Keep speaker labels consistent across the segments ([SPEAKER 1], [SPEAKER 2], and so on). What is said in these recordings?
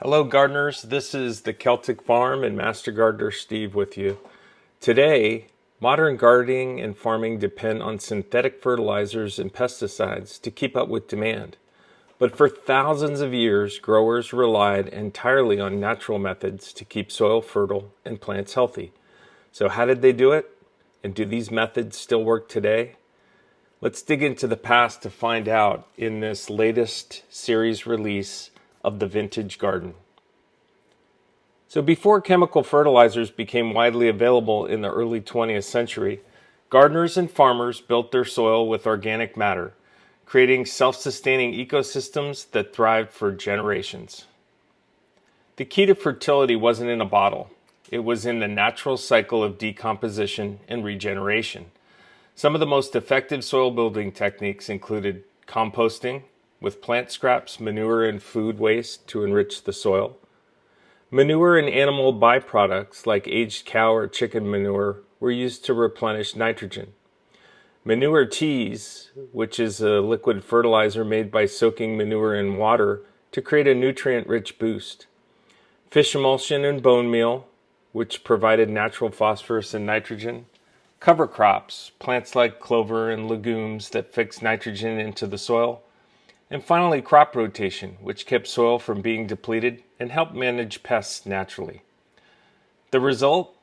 [SPEAKER 1] Hello gardeners, this is the Celtic Farm and Master Gardener Steve with you. Today, modern gardening and farming depend on synthetic fertilizers and pesticides to keep up with demand. But for thousands of years, growers relied entirely on natural methods to keep soil fertile and plants healthy. So how did they do it? And do these methods still work today? Let's dig into the past to find out in this latest series release of the Vintage Garden. So before chemical fertilizers became widely available in the early 20th century, gardeners and farmers built their soil with organic matter, creating self-sustaining ecosystems that thrived for generations. The key to fertility wasn't in a bottle. It was in the natural cycle of decomposition and regeneration. Some of the most effective soil building techniques included composting, with plant scraps, manure, and food waste to enrich the soil. Manure and animal byproducts like aged cow or chicken manure were used to replenish nitrogen. Manure teas, which is a liquid fertilizer made by soaking manure in water to create a nutrient-rich boost. Fish emulsion and bone meal, which provided natural phosphorus and nitrogen. Cover crops, plants like clover and legumes that fix nitrogen into the soil. And finally, crop rotation, which kept soil from being depleted and helped manage pests naturally. The result?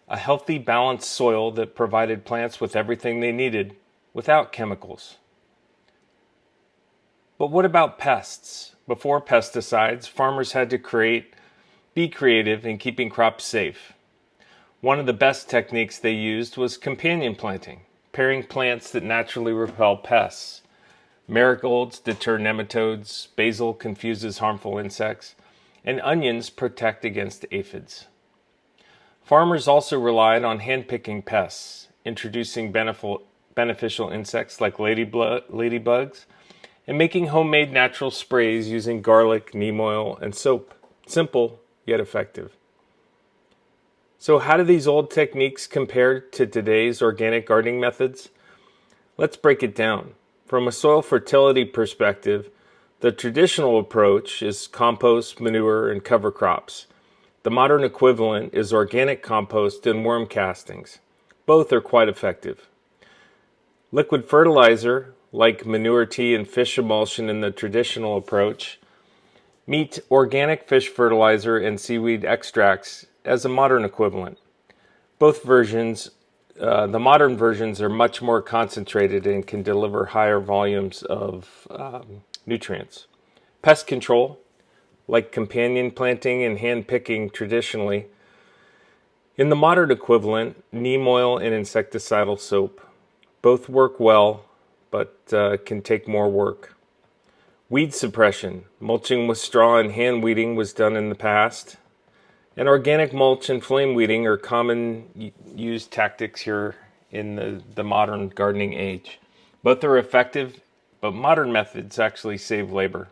[SPEAKER 1] A healthy, balanced soil that provided plants with everything they needed without chemicals. But what about pests? Before pesticides, farmers had to be creative in keeping crops safe. One of the best techniques they used was companion planting, pairing plants that naturally repel pests. Marigolds deter nematodes, basil confuses harmful insects, and onions protect against aphids. Farmers also relied on hand-picking pests, introducing beneficial insects like ladybugs, and making homemade natural sprays using garlic, neem oil, and soap. Simple, yet effective. So how do these old techniques compare to today's organic gardening methods? Let's break it down. From a soil fertility perspective, the traditional approach is compost, manure, and cover crops. The modern equivalent is organic compost and worm castings. Both are quite effective. Liquid fertilizer, like manure tea and fish emulsion in the traditional approach, meet organic fish fertilizer and seaweed extracts as a modern equivalent. Both versions, the modern versions, are much more concentrated and can deliver higher volumes of nutrients. Pest control, like companion planting and hand picking traditionally. In the modern equivalent, neem oil and insecticidal soap. Both work well, but can take more work. Weed suppression, mulching with straw and hand weeding was done in the past. And organic mulch and flame weeding are common used tactics here in the modern gardening age. Both are effective, but modern methods actually save labor.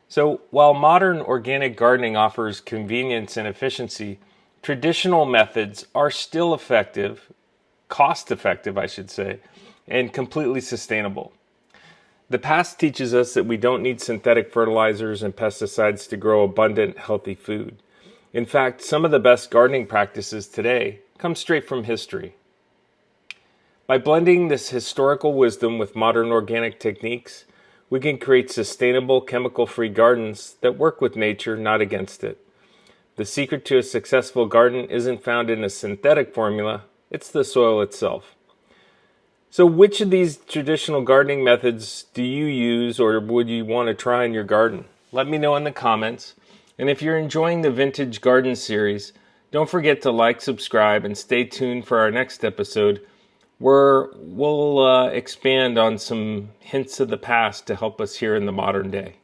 [SPEAKER 1] So while modern organic gardening offers convenience and efficiency, traditional methods are still effective, cost-effective, I should say, and completely sustainable. The past teaches us that we don't need synthetic fertilizers and pesticides to grow abundant, healthy food. In fact, some of the best gardening practices today come straight from history. By blending this historical wisdom with modern organic techniques, we can create sustainable, chemical-free gardens that work with nature, not against it. The secret to a successful garden isn't found in a synthetic formula, it's the soil itself. So which of these traditional gardening methods do you use or would you want to try in your garden? Let me know in the comments. And if you're enjoying the Vintage Garden series, don't forget to like, subscribe, and stay tuned for our next episode where we'll expand on some hints of the past to help us here in the modern day.